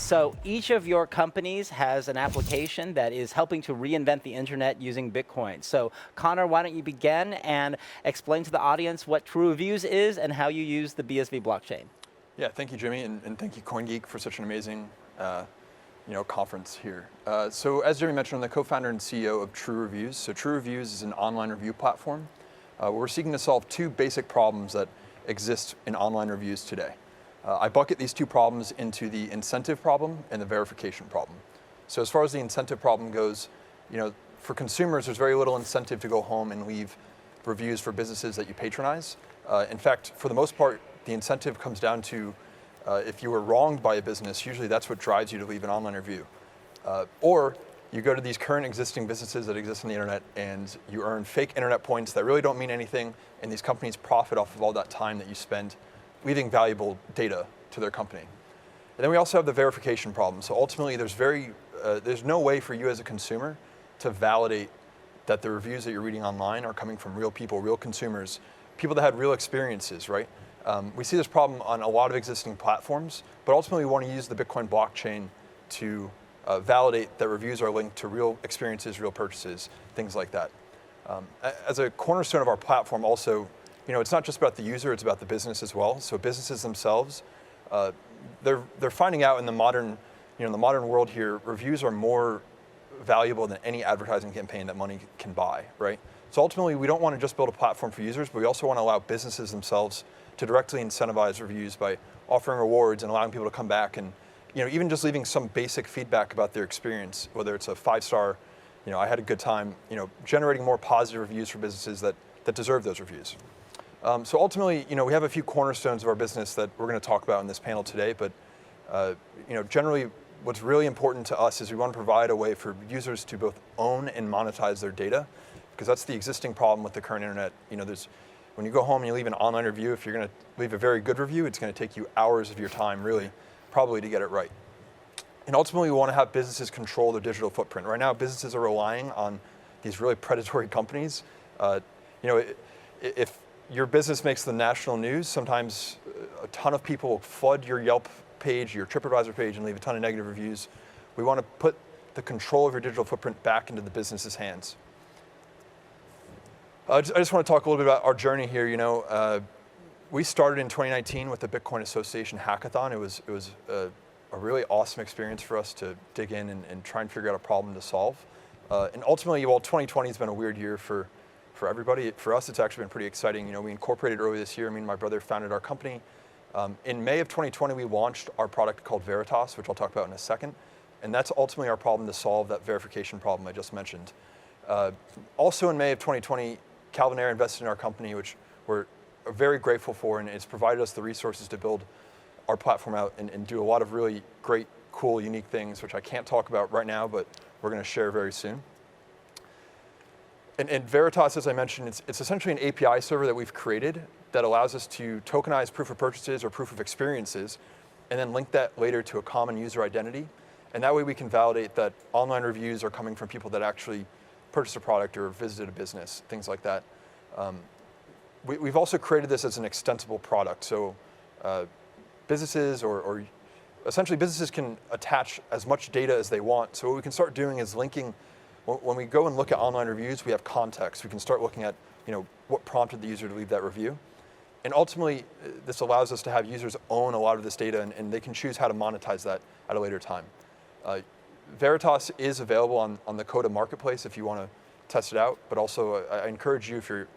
So each of your companies has an application that is helping to reinvent the internet using Bitcoin. So Connor, why don't you begin and explain to the audience what True Reviews is and how you use the BSV blockchain. Yeah, thank you, Jimmy, and thank you, CoinGeek, for such an amazing conference here. So as Jimmy mentioned, I'm the co-founder and CEO of True Reviews. So True Reviews is an online review platform. We're seeking to solve two basic problems that exist in online reviews today. I bucket these two problems into the incentive problem and the verification problem. So as far as the incentive problem goes, for consumers, there's very little incentive to go home and leave reviews for businesses that you patronize. In fact, for the most part, the incentive comes down to if you were wronged by a business, usually that's what drives you to leave an online review. Or you go to these current existing businesses that exist on the internet and you earn fake internet points that really don't mean anything, and these companies profit off of all that time that you spend leaving valuable data to their company. And then we also have the verification problem. So ultimately, there's no way for you as a consumer to validate that the reviews that you're reading online are coming from real people, real consumers, people that had real experiences, right? We see this problem on a lot of existing platforms, but ultimately we want to use the Bitcoin blockchain to validate that reviews are linked to real experiences, real purchases, things like that. As a cornerstone of our platform also, it's not just about the user, it's about the business as well. So businesses themselves, they're finding out in the modern world here, reviews are more valuable than any advertising campaign that money can buy, right? So ultimately, we don't want to just build a platform for users, but we also want to allow businesses themselves to directly incentivize reviews by offering rewards and allowing people to come back and, even just leaving some basic feedback about their experience, whether it's a 5-star, I had a good time, generating more positive reviews for businesses that deserve those reviews. So ultimately, we have a few cornerstones of our business that we're going to talk about in this panel today, but generally, what's really important to us is we want to provide a way for users to both own and monetize their data, because that's the existing problem with the current internet. When you go home and you leave an online review, if you're going to leave a very good review, it's going to take you hours of your time, really, probably to get it right. And ultimately, we want to have businesses control their digital footprint. Right now, businesses are relying on these really predatory companies. If your business makes the national news, sometimes a ton of people will flood your Yelp page, your TripAdvisor page, and leave a ton of negative reviews. We want to put the control of your digital footprint back into the business's hands. I just want to talk a little bit about our journey here. We started in 2019 with the Bitcoin Association Hackathon. It was a really awesome experience for us to dig in and try and figure out a problem to solve. And ultimately, while 2020 has been a weird year for everybody, for us, it's actually been pretty exciting. We incorporated early this year. Me and my brother founded our company. In May of 2020, we launched our product called Veritas, which I'll talk about in a second. And that's ultimately our problem to solve that verification problem I just mentioned. Also in May of 2020, Calvin Ayre invested in our company, which we're very grateful for, and it's provided us the resources to build our platform out and do a lot of really great, cool, unique things, which I can't talk about right now, but we're going to share very soon. And Veritas, as I mentioned, it's essentially an API server that we've created that allows us to tokenize proof of purchases or proof of experiences, and then link that later to a common user identity. And that way we can validate that online reviews are coming from people that actually purchased a product or visited a business, things like that. We've also created this as an extensible product. So businesses or essentially businesses can attach as much data as they want. So what we can start doing is linking, when we go and look at online reviews, we have context. We can start looking at what prompted the user to leave that review. And ultimately, this allows us to have users own a lot of this data, and they can choose how to monetize that at a later time. Veritas is available on the Coda marketplace if you want to test it out, but also I encourage you, if you're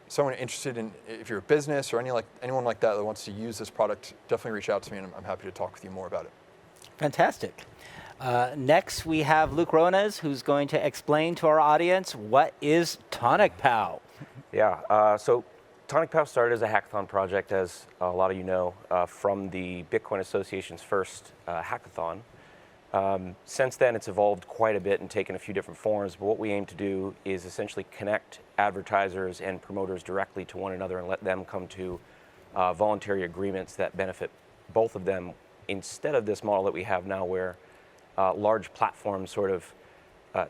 someone interested in, if you're a business or anyone like that wants to use this product, definitely reach out to me and I'm happy to talk with you more about it. Fantastic. Next, we have Luke Rohenaz, who's going to explain to our audience what is TonicPow. Yeah, so TonicPow started as a hackathon project, as a lot of you know, from the Bitcoin Association's first hackathon. Since then, it's evolved quite a bit and taken a few different forms, but what we aim to do is essentially connect advertisers and promoters directly to one another and let them come to voluntary agreements that benefit both of them, instead of this model that we have now where large platforms sort of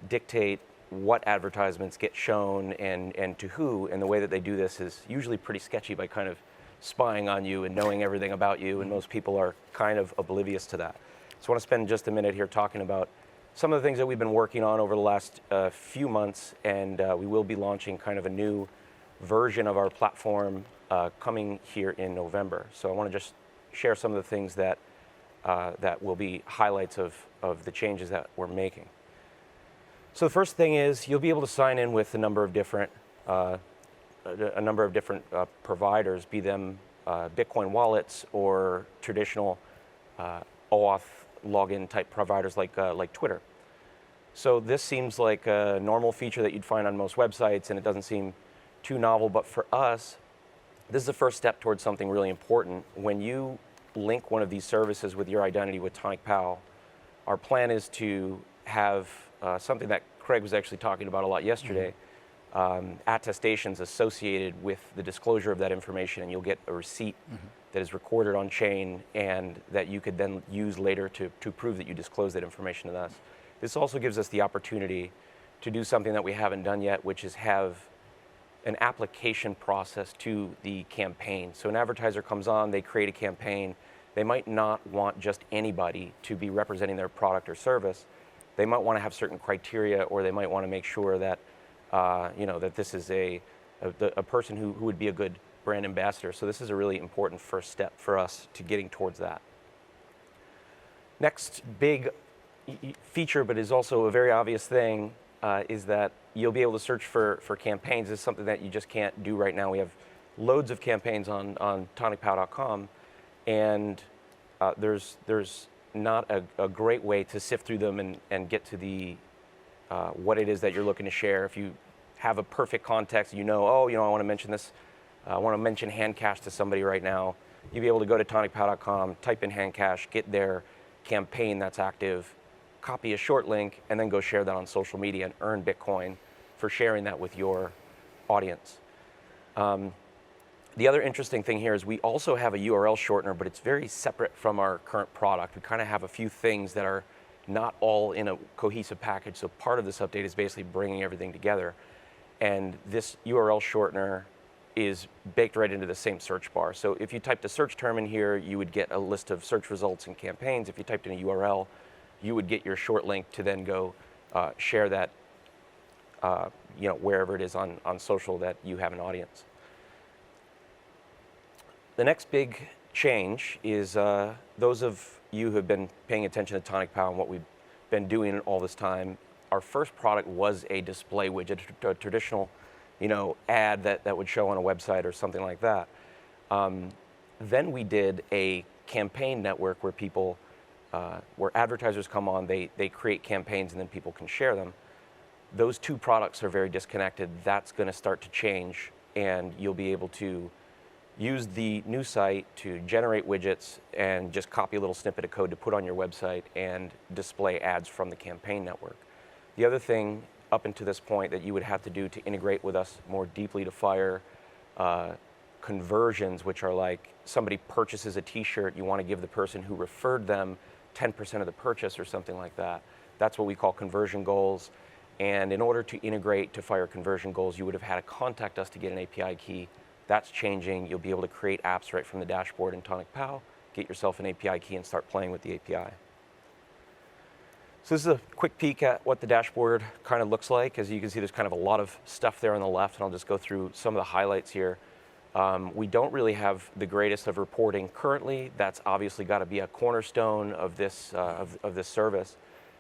dictate what advertisements get shown and to who, and the way that they do this is usually pretty sketchy by kind of spying on you and knowing everything about you, and most people are kind of oblivious to that. So I want to spend just a minute here talking about some of the things that we've been working on over the last few months, and we will be launching kind of a new version of our platform coming here in November. So I want to just share some of the things that that will be highlights of the changes that we're making. So the first thing is you'll be able to sign in with a number of different providers, be them Bitcoin wallets or traditional OAuth login type providers like Twitter. So this seems like a normal feature that you'd find on most websites, and it doesn't seem too novel, but for us, this is the first step towards something really important. When you link one of these services with your identity with TonicPow, our plan is to have something that Craig was actually talking about a lot yesterday, attestations associated with the disclosure of that information, and you'll get a receipt that is recorded on chain and that you could then use later to prove that you disclosed that information to us. This also gives us the opportunity to do something that we haven't done yet, which is have an application process to the campaign. So an advertiser comes on, they create a campaign. They might not want just anybody to be representing their product or service. They might want to have certain criteria, or they might want to make sure that that this is a person who would be a good brand ambassador. So this is a really important first step for us to getting towards that. Next big feature, but is also a very obvious thing, is that you'll be able to search for campaigns. This is something that you just can't do right now. We have loads of campaigns on TonicPow.com, and there's not a great way to sift through them and get to the what it is that you're looking to share. If you have a perfect context, I want to mention this, I want to mention Handcash to somebody right now, you'll be able to go to TonicPow.com, type in Handcash, get their campaign that's active, copy a short link, and then go share that on social media and earn Bitcoin for sharing that with your audience. The other interesting thing here is we also have a URL shortener, but it's very separate from our current product. We kind of have a few things that are not all in a cohesive package. So part of this update is basically bringing everything together. And this URL shortener is baked right into the same search bar. So if you typed a search term in here, you would get a list of search results and campaigns. If you typed in a URL, you would get your short link to then go share that wherever it is on social that you have an audience. The next big change is those of you who have been paying attention to TonicPow and what we've been doing all this time. Our first product was a display widget, a traditional ad that would show on a website or something like that. Then we did a campaign network where people, where advertisers come on, they create campaigns and then people can share them. Those two products are very disconnected. That's going to start to change, and you'll be able to use the new site to generate widgets and just copy a little snippet of code to put on your website and display ads from the campaign network. The other thing up until this point that you would have to do to integrate with us more deeply to fire conversions, which are like somebody purchases a t-shirt, you want to give the person who referred them 10% of the purchase or something like that. That's what we call conversion goals. And in order to integrate to fire conversion goals, you would have had to contact us to get an API key. That's changing. You'll be able to create apps right from the dashboard in TonicPow, get yourself an API key, and start playing with the API. So this is a quick peek at what the dashboard kind of looks like. As you can see, there's kind of a lot of stuff there on the left, and I'll just go through some of the highlights here. We don't really have the greatest of reporting currently. That's obviously got to be a cornerstone of this service.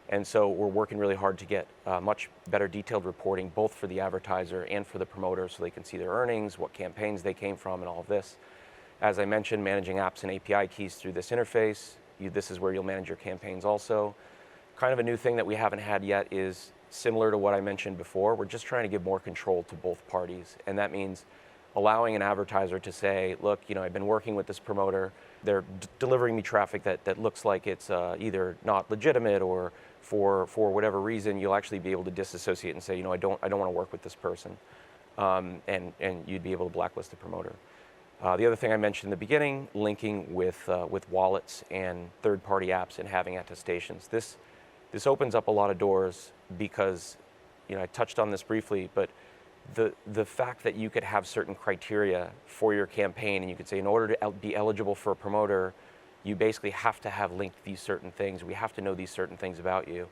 And so we're working really hard to get much better detailed reporting, both for the advertiser and for the promoter, so they can see their earnings, what campaigns they came from, and all of this. As I mentioned, managing apps and API keys through this interface. This is where you'll manage your campaigns also. Kind of a new thing that we haven't had yet is similar to what I mentioned before. We're just trying to give more control to both parties. And that means allowing an advertiser to say, look, I've been working with this promoter. They're delivering me traffic that looks like it's either not legitimate, or for whatever reason, you'll actually be able to disassociate and say, I don't want to work with this person. And you'd be able to blacklist the promoter. The other thing I mentioned in the beginning, linking with wallets and third-party apps and having attestations. This opens up a lot of doors because, I touched on this briefly, but the fact that you could have certain criteria for your campaign, and you could say, in order to be eligible for a promoter, you basically have to have linked these certain things. We have to know these certain things about you.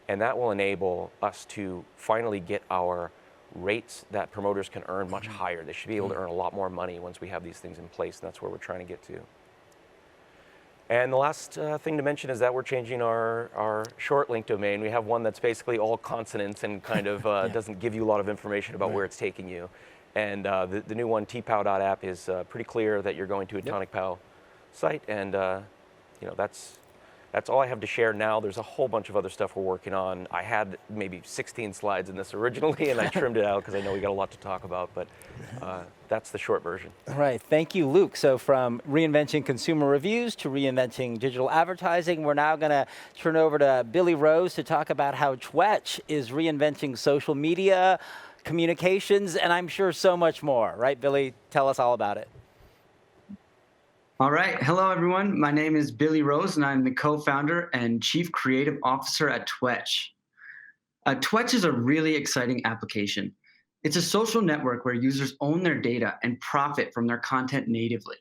And that will enable us to finally get our rates that promoters can earn much higher. They should be able to earn a lot more money once we have these things in place, and that's where we're trying to get to. And the last thing to mention is that we're changing our short link domain. We have one that's basically all consonants and kind of doesn't give you a lot of information about where it's taking you. And the new one, tpow.app, is pretty clear that you're going to a TonicPow site, and you know, that's all I have to share now. There's a whole bunch of other stuff we're working on. I had maybe 16 slides in this originally, and I trimmed it out because I know we got a lot to talk about, but that's the short version. All right, thank you, Luke. So from reinventing consumer reviews to reinventing digital advertising, we're now gonna turn over to Billy Rose to talk about how Twetch is reinventing social media, communications, and I'm sure so much more. Right, Billy? Tell us all about it. All right. Hello, everyone. My name is Billy Rose, and I'm the co-founder and chief creative officer at Twetch. Twetch is a really exciting application. It's a social network where users own their data and profit from their content natively.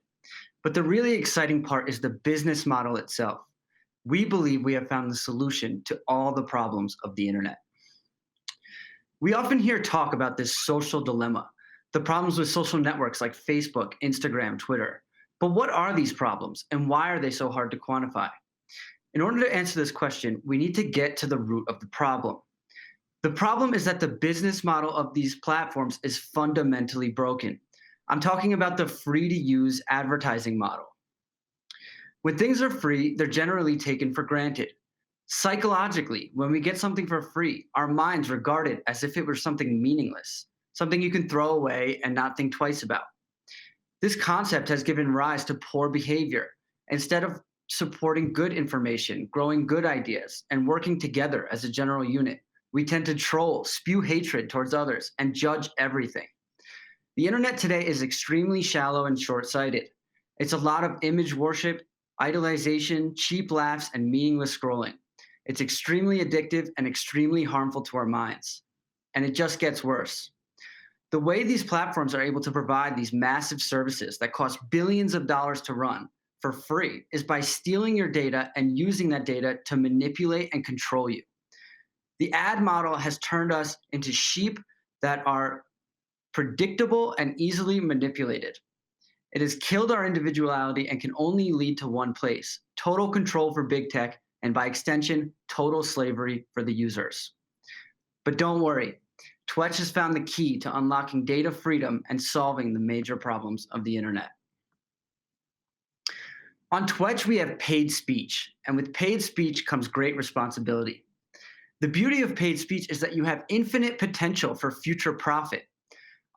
But the really exciting part is the business model itself. We believe we have found the solution to all the problems of the internet. We often hear talk about this social dilemma, the problems with social networks like Facebook, Instagram, Twitter. But what are these problems, and why are they so hard to quantify? In order to answer this question, we need to get to the root of the problem. The problem is that the business model of these platforms is fundamentally broken. I'm talking about the free-to-use advertising model. When things are free, they're generally taken for granted. Psychologically, when we get something for free, our minds regard it as if it were something meaningless, something you can throw away and not think twice about. This concept has given rise to poor behavior. Instead of supporting good information, growing good ideas, and working together as a general unit, we tend to troll, spew hatred towards others, and judge everything. The internet today is extremely shallow and short-sighted. It's a lot of image worship, idolization, cheap laughs, and meaningless scrolling. It's extremely addictive and extremely harmful to our minds. And it just gets worse. The way these platforms are able to provide these massive services that cost billions of dollars to run for free is by stealing your data and using that data to manipulate and control you. The ad model has turned us into sheep that are predictable and easily manipulated. It has killed our individuality and can only lead to one place: total control for big tech, and by extension, total slavery for the users. But don't worry. Twetch has found the key to unlocking data freedom and solving the major problems of the internet. On Twetch, we have paid speech, and with paid speech comes great responsibility. The beauty of paid speech is that you have infinite potential for future profit.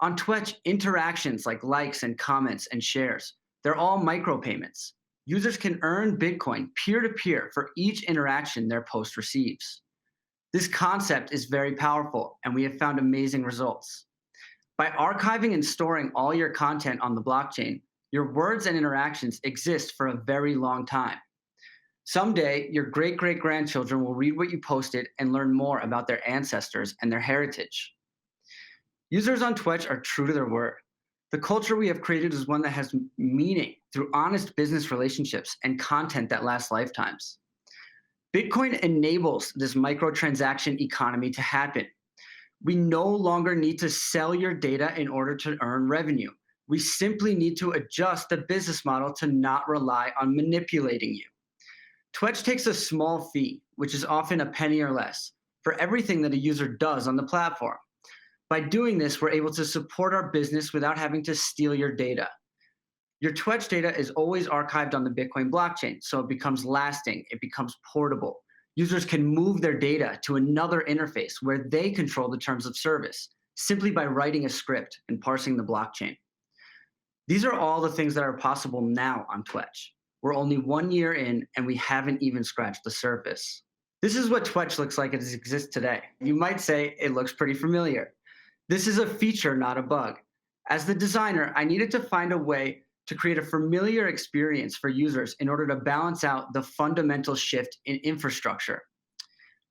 On Twetch, interactions like likes and comments and shares, they're all micropayments. Users can earn Bitcoin peer-to-peer for each interaction their post receives. This concept is very powerful, and we have found amazing results. By archiving and storing all your content on the blockchain, your words and interactions exist for a very long time. Someday, your great-great-grandchildren will read what you posted and learn more about their ancestors and their heritage. Users on Twetch are true to their word. The culture we have created is one that has meaning through honest business relationships and content that lasts lifetimes. Bitcoin enables this microtransaction economy to happen. We no longer need to sell your data in order to earn revenue. We simply need to adjust the business model to not rely on manipulating you. Twetch takes a small fee, which is often a penny or less, for everything that a user does on the platform. By doing this, we're able to support our business without having to steal your data. Your Twetch data is always archived on the Bitcoin blockchain, so it becomes lasting, it becomes portable. Users can move their data to another interface where they control the terms of service, simply by writing a script and parsing the blockchain. These are all the things that are possible now on Twetch. We're only 1 year in, and we haven't even scratched the surface. This is what Twetch looks like as it exists today. You might say it looks pretty familiar. This is a feature, not a bug. As the designer, I needed to find a way to create a familiar experience for users in order to balance out the fundamental shift in infrastructure.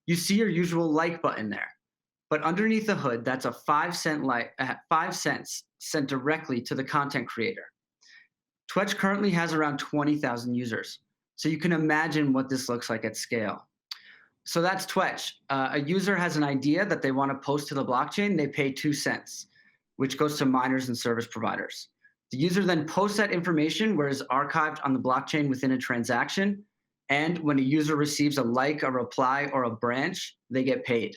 You see your usual like button there, but underneath the hood, that's a 5 cents sent directly to the content creator. Twetch currently has around 20,000 users. So you can imagine what this looks like at scale. So that's Twetch. A user has an idea that they want to post to the blockchain, they pay 2 cents, which goes to miners and service providers. The user then posts that information where it's archived on the blockchain within a transaction. And when a user receives a like, a reply, or a branch, they get paid.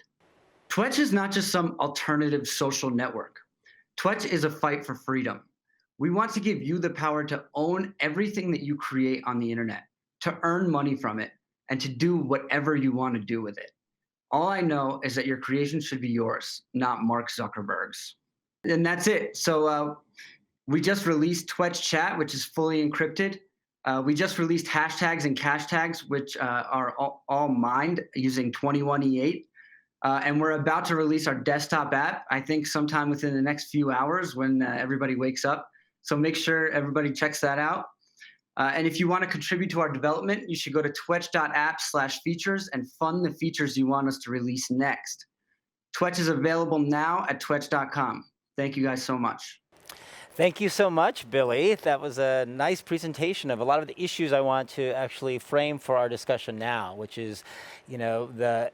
Twetch is not just some alternative social network. Twetch is a fight for freedom. We want to give you the power to own everything that you create on the internet, to earn money from it, and to do whatever you want to do with it. All I know is that your creation should be yours, not Mark Zuckerberg's. And that's it. So we just released Twetch Chat, which is fully encrypted. We just released hashtags and cash tags, which are all mined using 21E8. And we're about to release our desktop app, I think sometime within the next few hours when everybody wakes up. So make sure everybody checks that out. And if you want to contribute to our development, you should go to twetch.app/features and fund the features you want us to release next. Twetch is available now at twetch.com. Thank you guys so much. Thank you so much, Billy. That was a nice presentation of a lot of the issues I want to actually frame for our discussion now, which is, the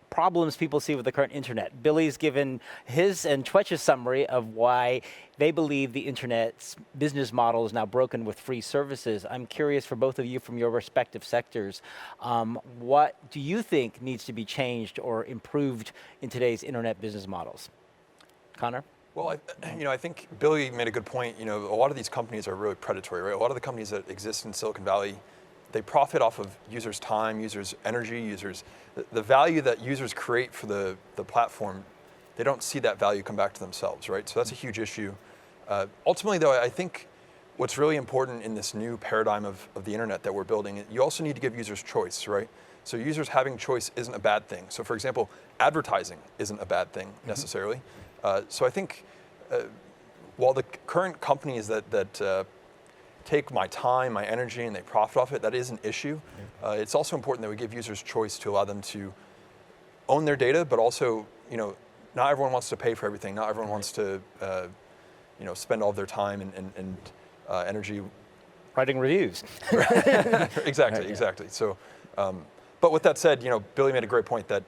problems people see with the current internet. Billy's given his and Twetch's summary of why they believe the internet's business model is now broken with free services. I'm curious for both of you from your respective sectors, what do you think needs to be changed or improved in today's internet business models? Connor? Well, I think Billy made a good point. A lot of these companies are really predatory, right? A lot of the companies that exist in Silicon Valley, they profit off of users' time, users' energy, the value that users create for the platform. They don't see that value come back to themselves, right? So that's a huge issue. Ultimately, though, I think what's really important in this new paradigm of the internet that we're building, you also need to give users choice, right? So users having choice isn't a bad thing. So for example, advertising isn't a bad thing necessarily. So I think while the current companies that take my time, my energy, and they profit off it, that is an issue. It's also important that we give users choice to allow them to own their data, but also, not everyone wants to pay for everything. Not everyone wants to, spend all of their time and energy Writing reviews. Exactly. So, but with that said, Billy made a great point that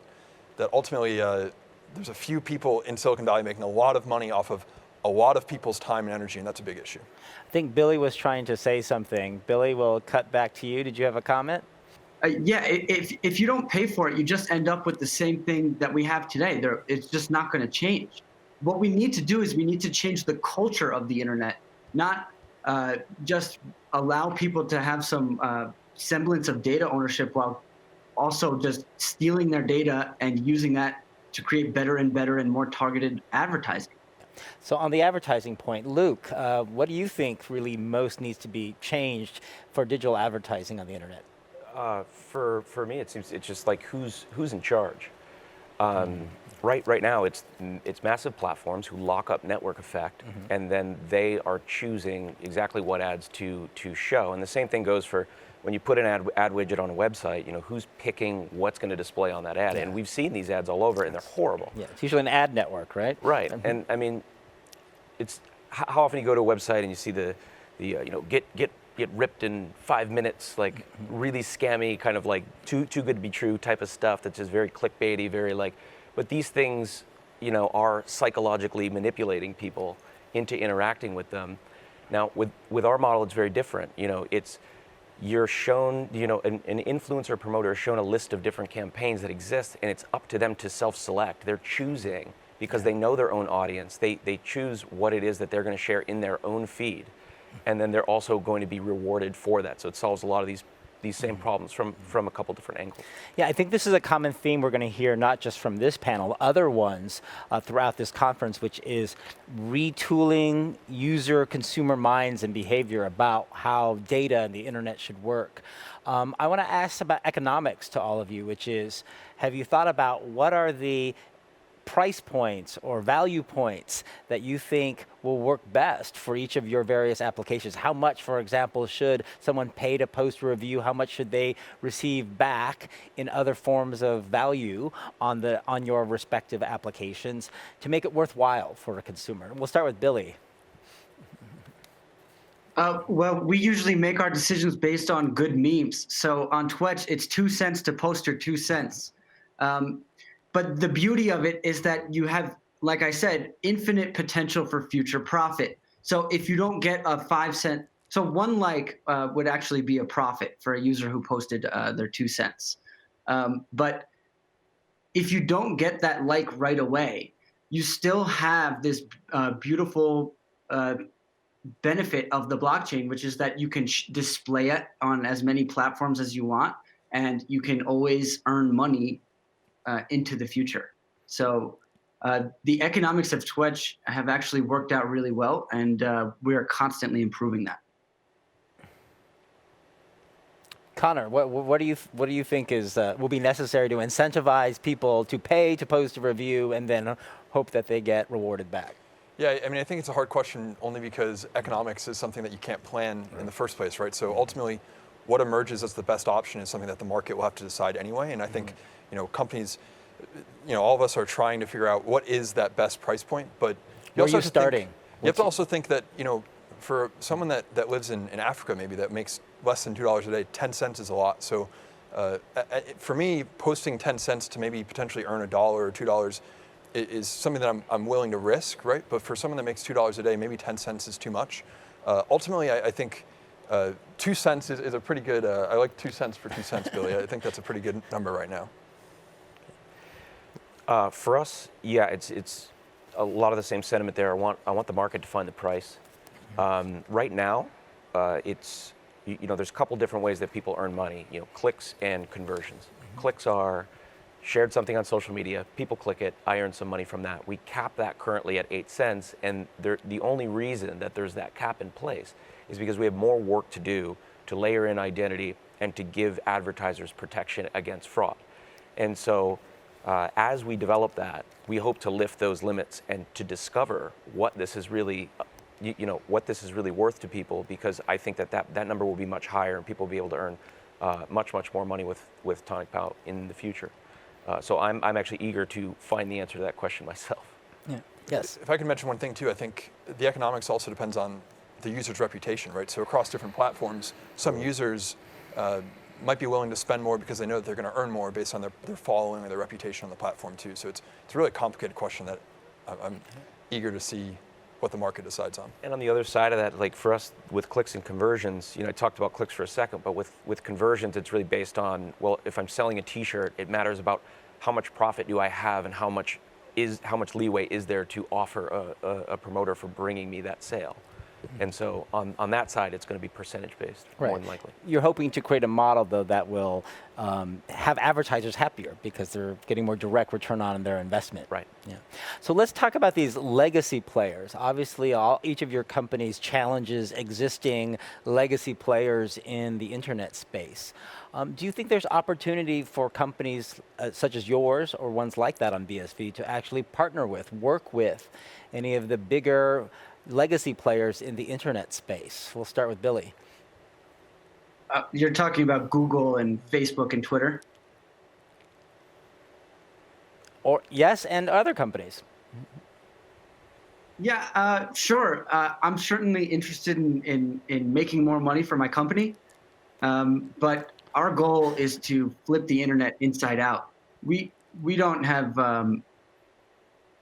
ultimately there's a few people in Silicon Valley making a lot of money off of a lot of people's time and energy, and that's a big issue. I think Billy was trying to say something. Billy, we'll cut back to you. Did you have a comment? Yeah, if you don't pay for it, you just end up with the same thing that we have today. It's just not going to change. What we need to do is we need to change the culture of the internet, not just allow people to have some semblance of data ownership while also just stealing their data and using that to create better and more targeted advertising. So on the advertising point, Luke, what do you think really most needs to be changed for digital advertising on the internet? For me, it seems it's just like who's in charge. Right now, it's massive platforms who lock up network effect, and then they are choosing exactly what ads to show. And the same thing goes for when you put an ad widget on a website. Who's picking what's going to display on that ad? Yeah. And we've seen these ads all over, and they're horrible. Yeah, it's usually an ad network, right? Right. And I mean, it's how often you go to a website and you see the get ripped in 5 minutes, like really scammy, kind of like too good to be true type of stuff that's just very clickbaity, very like. But these things, are psychologically manipulating people into interacting with them. Now, with our model, it's very different. You're shown, an influencer promoter is shown a list of different campaigns that exist, and it's up to them to self-select. They're choosing because they know their own audience. They choose what it is that they're going to share in their own feed, and then they're also going to be rewarded for that. So it solves a lot of these same problems from a couple different angles. Yeah, I think this is a common theme we're going to hear not just from this panel, other ones throughout this conference, which is retooling user consumer minds and behavior about how data and the internet should work. I want to ask about economics to all of you, which is, have you thought about what are the price points or value points that you think will work best for each of your various applications? How much, for example, should someone pay to post a review? How much should they receive back in other forms of value on your respective applications to make it worthwhile for a consumer? We'll start with Billy. Well, we usually make our decisions based on good memes. So on Twitch, it's 2 cents to post your 2 cents. But the beauty of it is that you have, like I said, infinite potential for future profit. So if you don't get a 5 cent, so one like would actually be a profit for a user who posted their 2 cents. But if you don't get that like right away, you still have this beautiful benefit of the blockchain, which is that you can display it on as many platforms as you want, and you can always earn money into the future. So the economics of Twitch have actually worked out really well, and we are constantly improving that. Connor, what do you think is will be necessary to incentivize people to pay to post a review and then hope that they get rewarded back? Yeah, I mean, I think it's a hard question only because economics is something that you can't plan in the first place, right? So ultimately, what emerges as the best option is something that the market will have to decide anyway. And I think, companies, all of us are trying to figure out what is that best price point. But Where are you starting? You have to also think that, for someone that lives in Africa, maybe that makes less than $2 a day, 10 cents is a lot. So for me, posting 10 cents to maybe potentially earn $1 or $2 is something that I'm willing to risk, right? But for someone that makes $2 a day, maybe 10 cents is too much. Ultimately, I think 2 cents is a pretty good, I like 2 cents for 2 cents, Billy. I think that's a pretty good number right now. For us, yeah, it's a lot of the same sentiment there. I want the market to find the price. Right now, it's, there's a couple different ways that people earn money, clicks and conversions. Clicks are shared something on social media, people click it, I earn some money from that. We cap that currently at 8 cents, and the only reason that there's that cap in place is because we have more work to do to layer in identity and to give advertisers protection against fraud. And so as we develop that, we hope to lift those limits and to discover what this is really, what this is really worth to people, because I think that number will be much higher and people will be able to earn much more money with TonicPow in the future. So I'm actually eager to find the answer to that question myself. Yeah. Yes. If I could mention one thing too, I think the economics also depends on the user's reputation, right? So across different platforms, some users might be willing to spend more because they know that they're going to earn more based on their following or their reputation on the platform too. So it's a really complicated question that I'm eager to see what the market decides on. And on the other side of that, like for us with clicks and conversions, I talked about clicks for a second, but with conversions, it's really based on, well, if I'm selling a t-shirt, it matters about how much profit do I have and how much leeway is there to offer a promoter for bringing me that sale. And so on that side, it's going to be percentage based, more than likely. You're hoping to create a model, though, that will have advertisers happier because they're getting more direct return on their investment. Right. Yeah. So let's talk about these legacy players. Obviously, each of your companies challenges existing legacy players in the internet space. Do you think there's opportunity for companies such as yours or ones like that on BSV to actually partner with, work with any of the bigger legacy players in the internet space? We'll start with Billy. You're talking about Google and Facebook and Twitter? Or yes, and other companies. Yeah, sure. I'm certainly interested in making more money for my company, but our goal is to flip the internet inside out. We don't have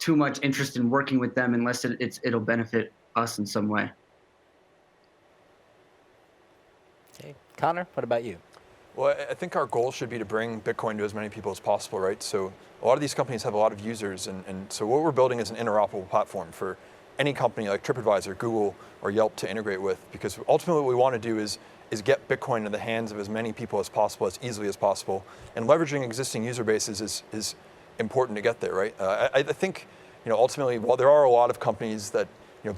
too much interest in working with them unless it'll benefit us in some way. Okay. Connor, what about you? Well, I think our goal should be to bring Bitcoin to as many people as possible, right? So a lot of these companies have a lot of users, and so what we're building is an interoperable platform for any company like TripAdvisor, Google, or Yelp to integrate with, because ultimately what we want to do is get Bitcoin in the hands of as many people as possible, as easily as possible, and leveraging existing user bases is important to get there, right? I think, ultimately, while there are a lot of companies that,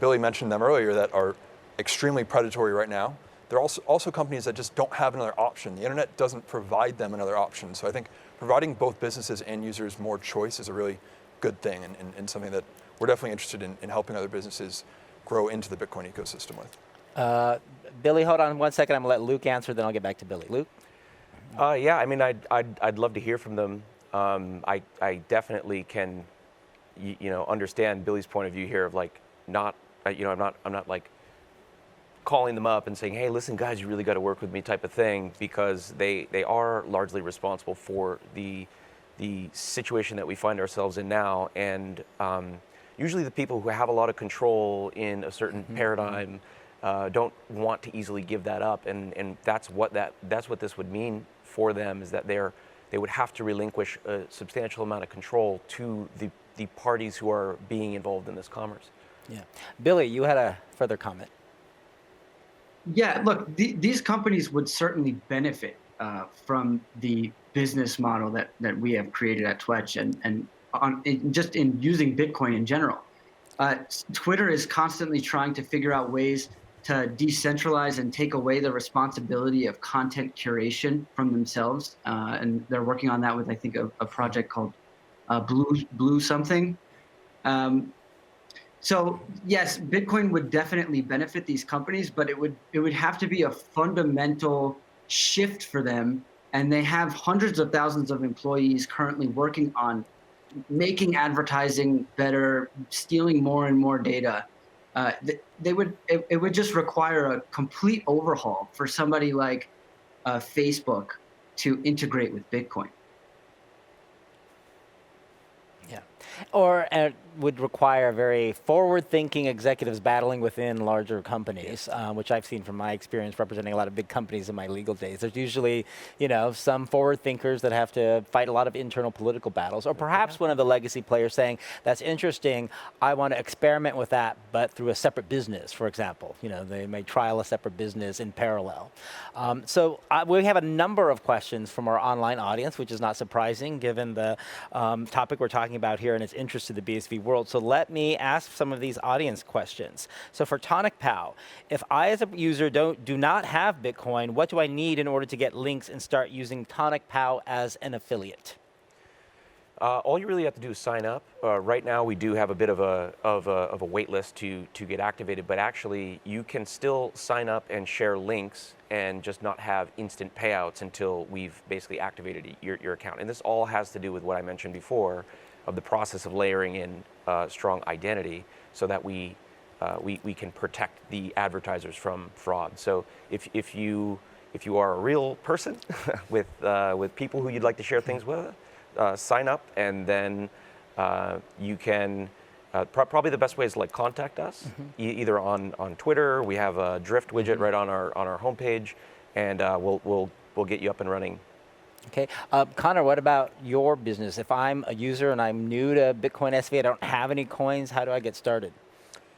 Billy mentioned them earlier, that are extremely predatory right now, there are also companies that just don't have another option. The internet doesn't provide them another option. So I think providing both businesses and users more choice is a really good thing, and something that we're definitely interested in helping other businesses grow into the Bitcoin ecosystem with. Billy, hold on 1 second. I'm going to let Luke answer, then I'll get back to Billy. Luke? Yeah, I mean, I'd love to hear from them. I definitely can, understand Billy's point of view here of like I'm not like calling them up and saying, hey, listen, guys, you really got to work with me type of thing, because they are largely responsible for the situation that we find ourselves in now. And usually the people who have a lot of control in a certain paradigm don't want to easily give that up. And that's what this would mean for them, is that they would have to relinquish a substantial amount of control to the parties who are being involved in this commerce. Yeah. Billy, you had a further comment. Yeah, look, these companies would certainly benefit from the business model that we have created at Twetch, and just in using Bitcoin in general. Twitter is constantly trying to figure out ways to decentralize and take away the responsibility of content curation from themselves, and they're working on that with, I think, a project called Blue something. So yes, Bitcoin would definitely benefit these companies, but it would have to be a fundamental shift for them. And they have hundreds of thousands of employees currently working on making advertising better, stealing more and more data. It would just require a complete overhaul for somebody like Facebook to integrate with Bitcoin. Yeah. Or it would require very forward-thinking executives battling within larger companies, which I've seen from my experience representing a lot of big companies in my legal days. There's usually, some forward thinkers that have to fight a lot of internal political battles, or perhaps one of the legacy players saying, that's interesting, I want to experiment with that, but through a separate business, for example. They may trial a separate business in parallel. So we have a number of questions from our online audience, which is not surprising given the topic we're talking about here and its interest to the BSV world. So let me ask some of these audience questions. So for TonicPow, if I as a user do not have Bitcoin, what do I need in order to get links and start using TonicPow as an affiliate? All you really have to do is sign up. Right now, we do have a bit of a wait list to get activated, but actually, you can still sign up and share links and just not have instant payouts until we've basically activated your account. And this all has to do with what I mentioned before, of the process of layering in strong identity, so that we can protect the advertisers from fraud. So if you are a real person with people who you'd like to share things with, sign up, and then you can, probably the best way is to contact us, either on Twitter. We have a Drift widget right on our homepage, and we'll get you up and running. Okay, Connor, what about your business? If I'm a user and I'm new to Bitcoin SV, I don't have any coins, how do I get started?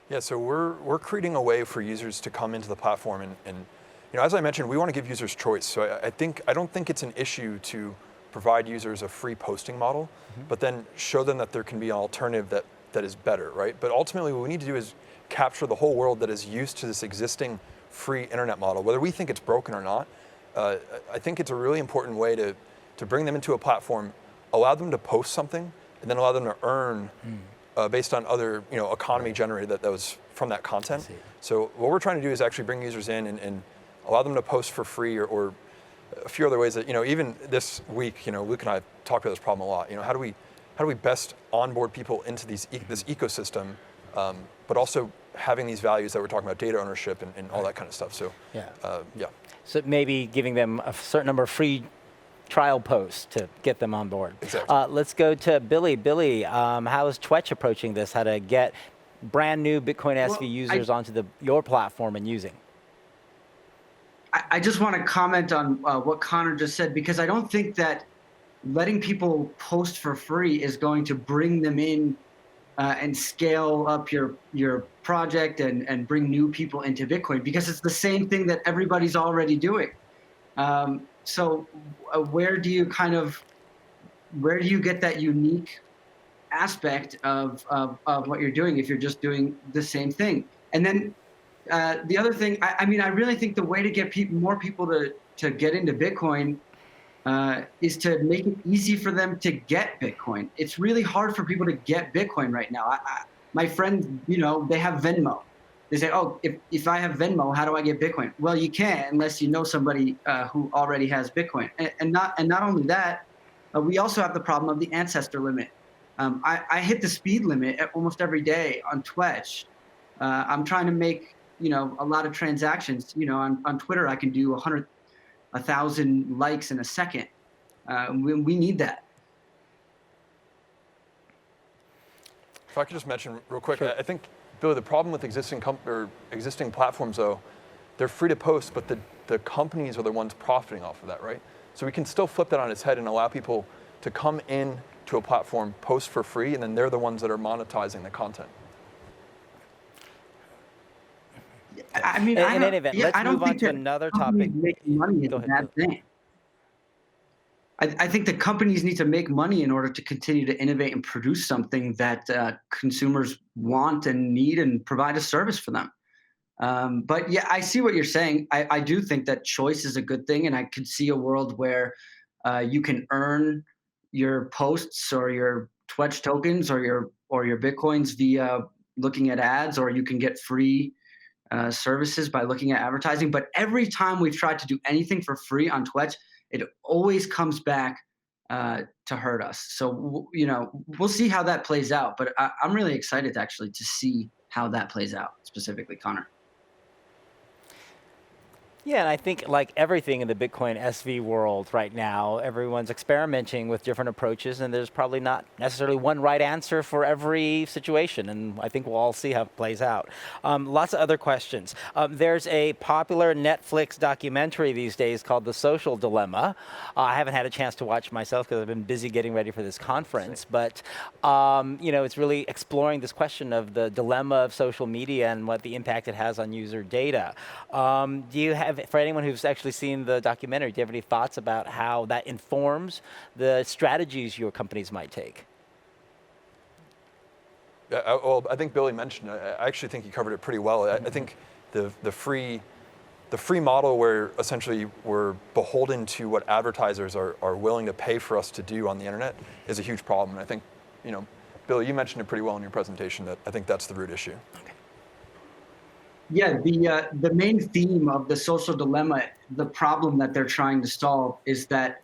Yeah, so we're creating a way for users to come into the platform, and as I mentioned, we want to give users choice. So I don't think it's an issue to provide users a free posting model, but then show them that there can be an alternative that is better, right? But ultimately, what we need to do is capture the whole world that is used to this existing free internet model, whether we think it's broken or not. I think it's a really important way to bring them into a platform, allow them to post something, and then allow them to earn based on other economy generated that was from that content. So what we're trying to do is actually bring users in and allow them to post for free, or a few other ways that even this week, Luke and I have talked about this problem a lot. How do we best onboard people into this ecosystem, but also having these values that we're talking about, data ownership and all that kind of stuff. So yeah. So maybe giving them a certain number of free trial posts to get them on board. Exactly. Let's go to Billy. Billy, how is Twetch approaching this? How to get brand new Bitcoin SV users onto your platform and using? I just want to comment on what Connor just said, because I don't think that letting people post for free is going to bring them in and scale up your project and bring new people into Bitcoin, because it's the same thing that everybody's already doing. So where do you get that unique aspect of what you're doing if you're just doing the same thing? And then the other thing, I really think the way to get more people to get into Bitcoin is to make it easy for them to get Bitcoin. It's really hard for people to get Bitcoin right now. My friends, they have Venmo. They say, oh, if I have Venmo, how do I get Bitcoin? Well, you can't unless you know somebody who already has Bitcoin. And not only that, we also have the problem of the ancestor limit. I hit the speed limit almost every day on Twetch. I'm trying to make a lot of transactions. On Twitter, I can do 1,000 likes in a second. We need that. If I could just mention real quick, Sure. I think, Billy, the problem with existing platforms, though, they're free to post, but the companies are the ones profiting off of that, right? So we can still flip that on its head and allow people to come in to a platform, post for free, and then they're the ones that are monetizing the content. I mean, In any event, let's I don't move on think to that another companies topic. making money is Go a ahead, bad Bill. thing. I think the companies need to make money in order to continue to innovate and produce something that consumers want and need and provide a service for them. But yeah, I see what you're saying. I do think that choice is a good thing, and I could see a world where you can earn your posts or your Twetch tokens or your Bitcoins via looking at ads, or you can get free services by looking at advertising. But every time we've tried to do anything for free on Twetch, it always comes back to hurt us. So we'll see how that plays out. But I'm really excited actually to see how that plays out specifically, Connor. Yeah, and I think like everything in the Bitcoin SV world right now, everyone's experimenting with different approaches, and there's probably not necessarily one right answer for every situation, and I think we'll all see how it plays out. Lots of other questions. There's a popular Netflix documentary these days called The Social Dilemma. I haven't had a chance to watch myself because I've been busy getting ready for this conference, but it's really exploring this question of the dilemma of social media and what the impact it has on user data. Do you have, for anyone who's actually seen the documentary, do you have any thoughts about how that informs the strategies your companies might take? Yeah, well, I think Billy mentioned it. I actually think he covered it pretty well. I think the free model where essentially we're beholden to what advertisers are willing to pay for us to do on the internet is a huge problem. And I think, Billy, you mentioned it pretty well in your presentation that I think that's the root issue. Okay. Yeah, the main theme of the social dilemma, the problem that they're trying to solve is that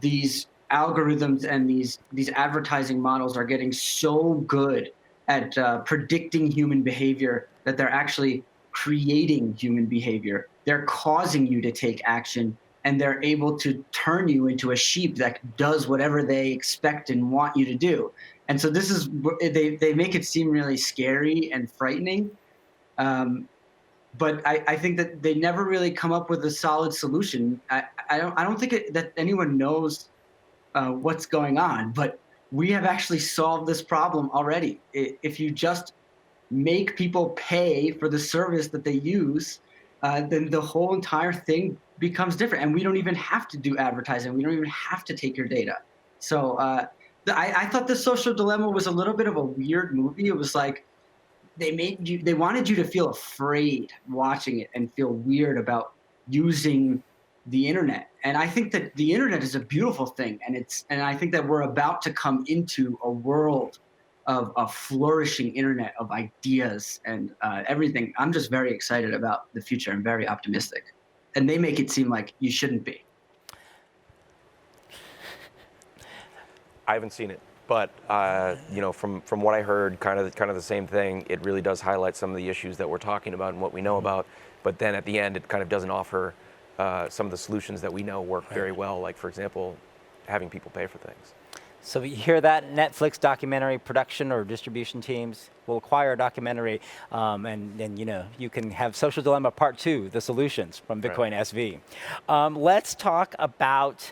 these algorithms and these advertising models are getting so good at predicting human behavior that they're actually creating human behavior. They're causing you to take action, and they're able to turn you into a sheep that does whatever they expect and want you to do. And so this is, they make it seem really scary and frightening. But I think that they never really come up with a solid solution. I don't think that anyone knows what's going on, but we have actually solved this problem already. If you just make people pay for the service that they use, then the whole entire thing becomes different. And we don't even have to do advertising. We don't even have to take your data. So I thought The Social Dilemma was a little bit of a weird movie. It was like, they wanted you to feel afraid watching it and feel weird about using the internet. And I think that the internet is a beautiful thing, and I think that we're about to come into a world of a flourishing internet of ideas and everything. I'm just very excited about the future. I'm very optimistic, and they make it seem like you shouldn't be. I haven't seen it, but from what I heard, kind of the same thing. It really does highlight some of the issues that we're talking about and what we know about. But then at the end, it kind of doesn't offer some of the solutions that we know work very well. Like, for example, having people pay for things. So you hear that? Netflix documentary production or distribution teams will acquire a documentary, and then you can have Social Dilemma Part 2, the solutions from Bitcoin SV. Let's talk about,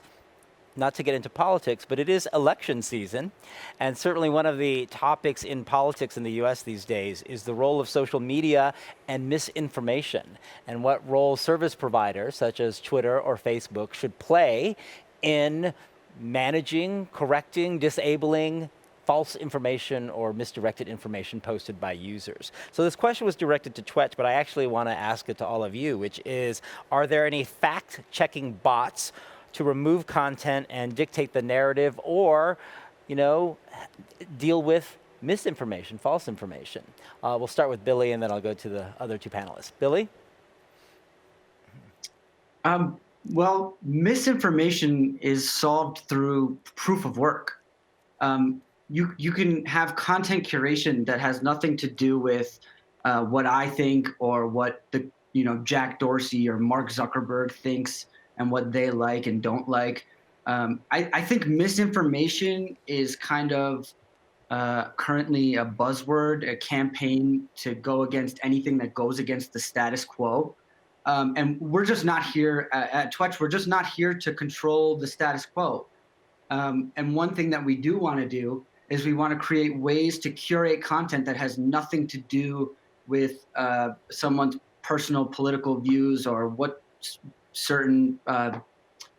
not to get into politics, but it is election season. And certainly one of the topics in politics in the US these days is the role of social media and misinformation, and what role service providers such as Twitter or Facebook should play in managing, correcting, disabling false information or misdirected information posted by users. So this question was directed to Twetch, but I actually want to ask it to all of you, which is, are there any fact-checking bots to remove content and dictate the narrative, or, deal with misinformation, false information? We'll start with Billy, and then I'll go to the other two panelists. Billy? Well, misinformation is solved through proof of work. You can have content curation that has nothing to do with what I think or what the Jack Dorsey or Mark Zuckerberg thinks and what they like and don't like. I think misinformation is kind of currently a buzzword, a campaign to go against anything that goes against the status quo. And we're just not here at Twetch. We're just not here to control the status quo. And one thing that we do want to do is we want to create ways to curate content that has nothing to do with someone's personal political views or what certain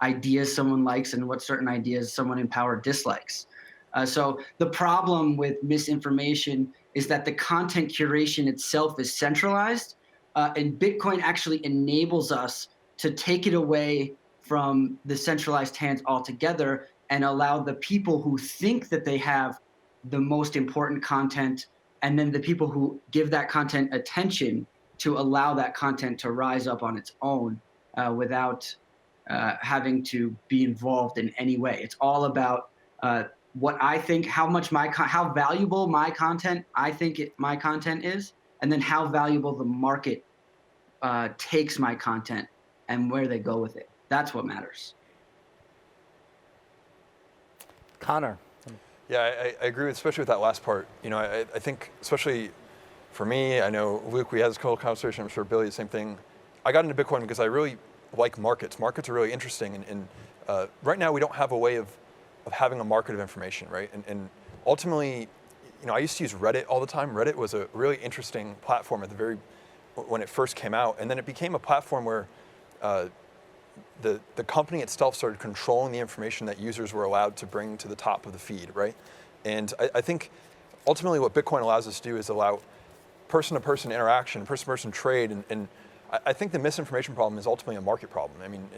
ideas someone likes and what certain ideas someone in power dislikes. So the problem with misinformation is that the content curation itself is centralized, and Bitcoin actually enables us to take it away from the centralized hands altogether and allow the people who think that they have the most important content, and then the people who give that content attention, to allow that content to rise up on its own without having to be involved in any way. It's all about what I think, how valuable my content my content is, and then how valuable the market takes my content and where they go with it. That's what matters. Connor. Yeah, I agree, especially with that last part. I think, especially for me, I know Luke, we had this whole conversation, I'm sure Billy, the same thing. I got into Bitcoin because I really like markets. Markets are really interesting, and right now we don't have a way of having a market of information, right? And ultimately, I used to use Reddit all the time. Reddit was a really interesting platform when it first came out, and then it became a platform where the company itself started controlling the information that users were allowed to bring to the top of the feed, right? And I think ultimately what Bitcoin allows us to do is allow person-to-person interaction, person-to-person trade, and I think the misinformation problem is ultimately a market problem. I mean,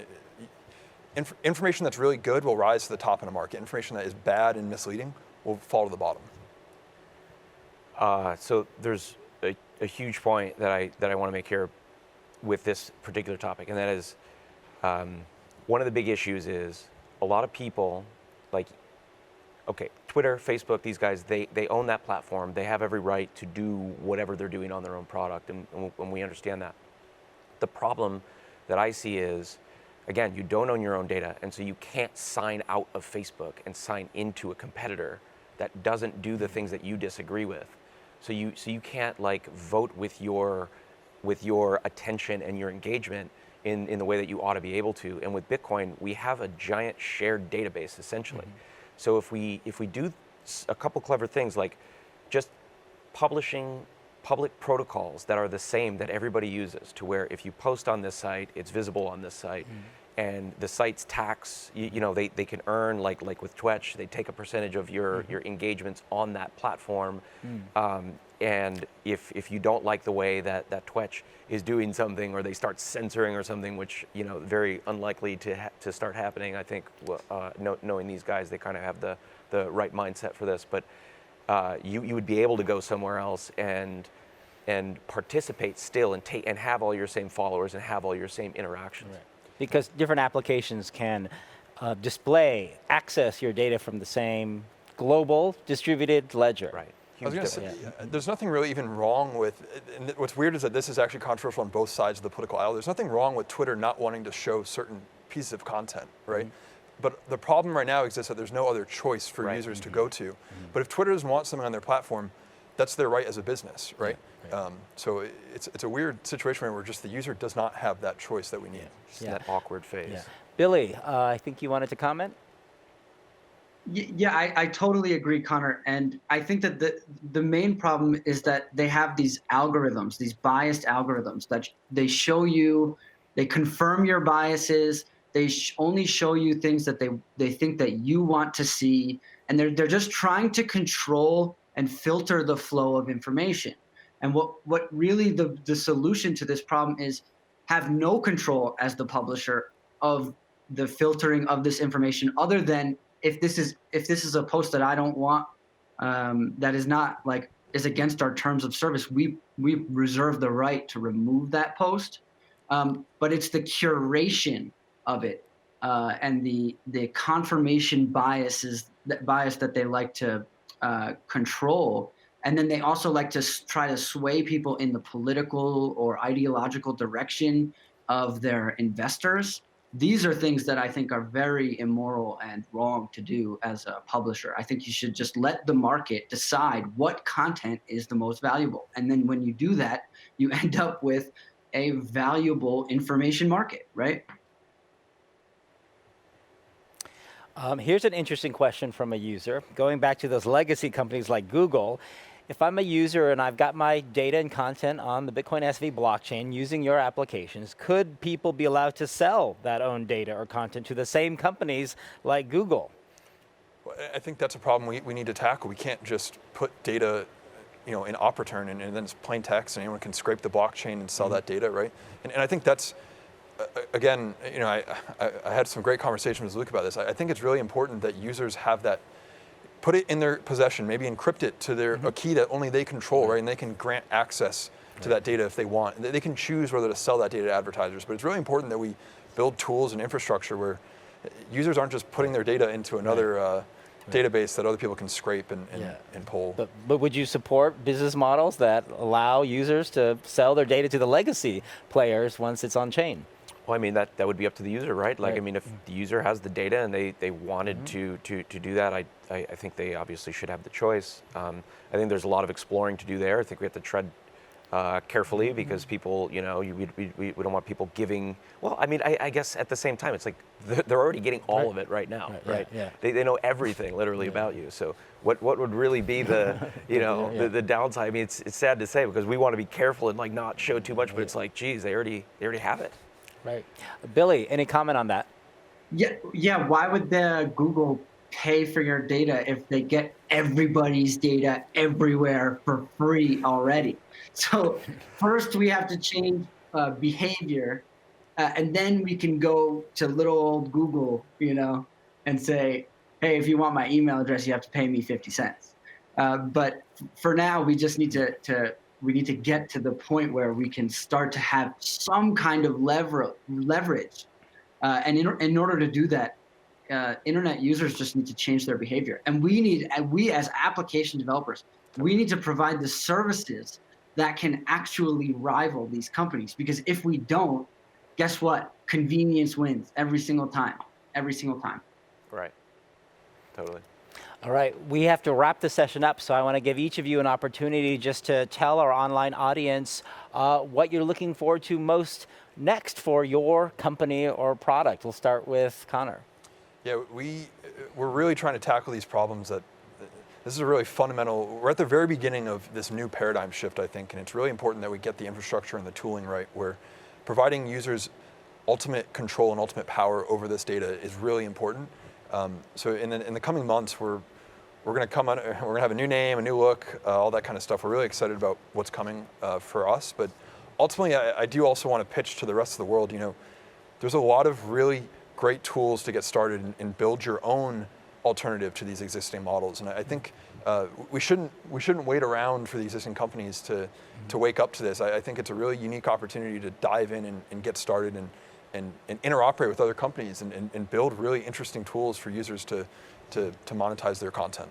information that's really good will rise to the top in a market. Information that is bad and misleading will fall to the bottom. So there's a huge point that I want to make here with this particular topic, and that is one of the big issues is a lot of people, like, okay, Twitter, Facebook, these guys, they own that platform. They have every right to do whatever they're doing on their own product, and we understand that. The problem that I see is, again, you don't own your own data, and so you can't sign out of Facebook and sign into a competitor that doesn't do the things that you disagree with. So you can't like vote with your attention and your engagement in the way that you ought to be able to. And with Bitcoin, we have a giant shared database essentially. Mm-hmm. So if we do a couple clever things like just publishing public protocols that are the same that everybody uses, to where if you post on this site, it's visible on this site, and the site's tax, they can earn, like with Twetch, they take a percentage of your engagements on that platform. And if you don't like the way that Twetch is doing something, or they start censoring or something, which very unlikely to start happening, I think, knowing these guys, they kind of have the right mindset for this. But you would be able to go somewhere else and participate still, and have all your same followers and have all your same interactions. Right. Because different applications can access your data from the same global distributed ledger. Right. I was going to say, there's nothing really even wrong with, and what's weird is that this is actually controversial on both sides of the political aisle. There's nothing wrong with Twitter not wanting to show certain pieces of content, right? Mm-hmm. But the problem right now exists that there's no other choice for users to go to. Mm-hmm. But if Twitter doesn't want something on their platform, that's their right as a business, right? Right. So it's a weird situation where just the user does not have that choice that we need. That awkward phase. Yeah. Billy, I think you wanted to comment? Yeah, I totally agree, Connor. And I think that the main problem is that they have these algorithms, these biased algorithms that they show you, they confirm your biases, they only show you things that they think that you want to see, and they're just trying to control and filter the flow of information. And what really the solution to this problem is have no control as the publisher of the filtering of this information, other than if this is a post that I don't want, that is not is against our terms of service, we reserve the right to remove that post. But it's the curation of it and the confirmation bias that they like to control And then they also like to try to sway people in the political or ideological direction of their investors. These are things that I think are very immoral and wrong to do as a publisher. I think you should just let the market decide what content is the most valuable. And then when you do that, you end up with a valuable information market, right? Here's an interesting question from a user. Going back to those legacy companies like Google, if I'm a user and I've got my data and content on the Bitcoin SV blockchain using your applications, could people be allowed to sell that own data or content to the same companies like Google? Well, I think that's a problem we need to tackle. We can't just put data, in Operaturn and then it's plain text and anyone can scrape the blockchain and sell that data, right? And I think that's, again, I had some great conversations with Luke about this. I think it's really important that users have that, put it in their possession, maybe encrypt it to a key that only they control, right? And they can grant access to that data if they want. They can choose whether to sell that data to advertisers, but it's really important that we build tools and infrastructure where users aren't just putting their data into another database that other people can scrape and pull. But would you support business models that allow users to sell their data to the legacy players once it's on chain? Well, I mean, that would be up to the user, right? Like, I mean, if the user has the data and they wanted to do that, I think they obviously should have the choice. I think there's a lot of exploring to do there. I think we have to tread carefully because people, we don't want people giving, well, I mean, I guess at the same time, it's like they're already getting all of it right now, right? Yeah. They know everything literally about you. So what would really be the, the downside? I mean, it's sad to say because we want to be careful and like not show too much, but it's like, geez, they already have it. Right. Billy, any comment on that? Yeah. Why would the Google pay for your data if they get everybody's data everywhere for free already? So first we have to change behavior, and then we can go to little old Google, and say, hey, if you want my email address, you have to pay me 50 cents. But for now, we just need we need to get to the point where we can start to have some kind of leverage. And in order to do that, internet users just need to change their behavior. And we as application developers, we need to provide the services that can actually rival these companies. Because if we don't, guess what? Convenience wins every single time. Right. Totally. All right, we have to wrap the session up, so I want to give each of you an opportunity just to tell our online audience what you're looking forward to most next for your company or product. We'll start with Connor. Yeah, we're really trying to tackle these problems this is a really fundamental, we're at the very beginning of this new paradigm shift, I think, and it's really important that we get the infrastructure and the tooling right, where providing users ultimate control and ultimate power over this data is really important. So in the coming months, we're going to we're going to have a new name, a new look, all that kind of stuff. We're really excited about what's coming for us, but ultimately, I do also want to pitch to the rest of the world. There's a lot of really great tools to get started and build your own alternative to these existing models. And I think we shouldn't wait around for the existing companies to wake up to this. I think it's a really unique opportunity to dive in and get started and interoperate with other companies and build really interesting tools for users to monetize their content.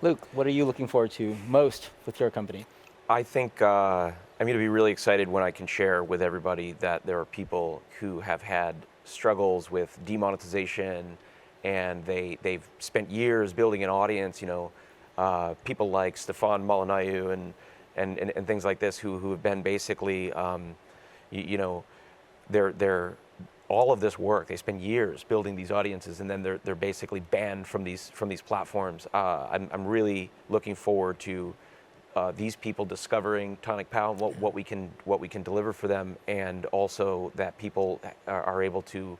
Luke, what are you looking forward to most with your company? I think I'm going to be really excited when I can share with everybody that there are people who have had struggles with demonetization, and they've spent years building an audience. People like Stefan Molyneux and things like this who have been basically, they're all of this work. They spend years building these audiences, and then they're basically banned from these platforms. I'm really looking forward to these people discovering TonicPow and what we can deliver for them, and also that people are able to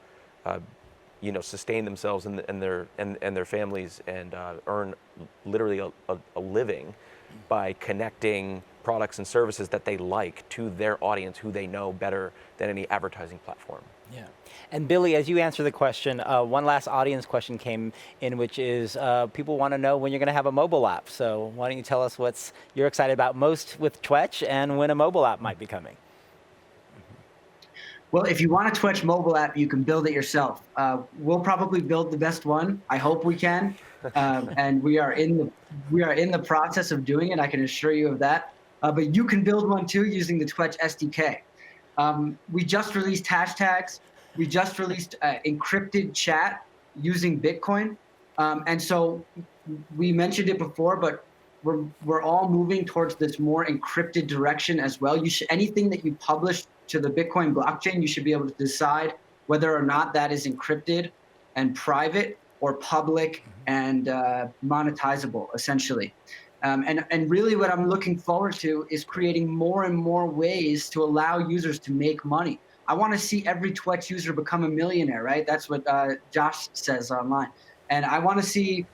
sustain themselves and their families and earn literally a living by connecting products and services that they like to their audience, who they know better than any advertising platform. Yeah. And Billy, as you answer the question, one last audience question came in, which is people want to know when you're going to have a mobile app. So why don't you tell us what you're excited about most with Twetch and when a mobile app might be coming? Well, if you want a Twetch mobile app, you can build it yourself. We'll probably build the best one. I hope we can. and we are in the process of doing it. I can assure you of that. But you can build one too using the Twetch SDK. We just released hashtags. We just released encrypted chat using Bitcoin. And so we mentioned it before, but we're all moving towards this more encrypted direction as well. Anything that you publish to the Bitcoin blockchain, you should be able to decide whether or not that is encrypted and private or public and monetizable, essentially. And really what I'm looking forward to is creating more and more ways to allow users to make money. I want to see every Twetch user become a millionaire, right? That's what Josh says online. And I want to see,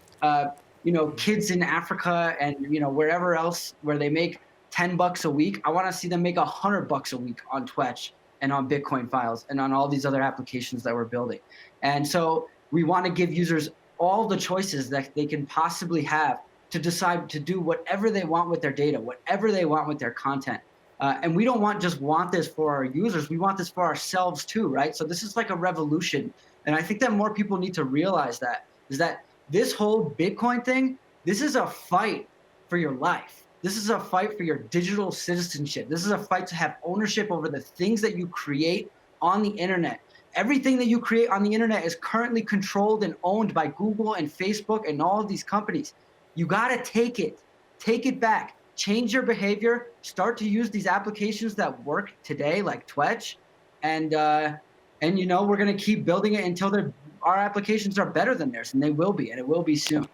kids in Africa and, wherever else where they make $10 a week, I want to see them make $100 a week on Twetch and on Bitcoin files and on all these other applications that we're building. And so we want to give users all the choices that they can possibly have to decide to do whatever they want with their data, whatever they want with their content. And we don't want this for our users. We want this for ourselves too, right? So this is like a revolution. And I think that more people need to realize that, is that this whole Bitcoin thing, this is a fight for your life. This is a fight for your digital citizenship. This is a fight to have ownership over the things that you create on the internet. Everything that you create on the internet is currently controlled and owned by Google and Facebook and all of these companies. You gotta take it back, change your behavior, start to use these applications that work today, like Twetch, and we're gonna keep building it until our applications are better than theirs, and they will be, and it will be soon.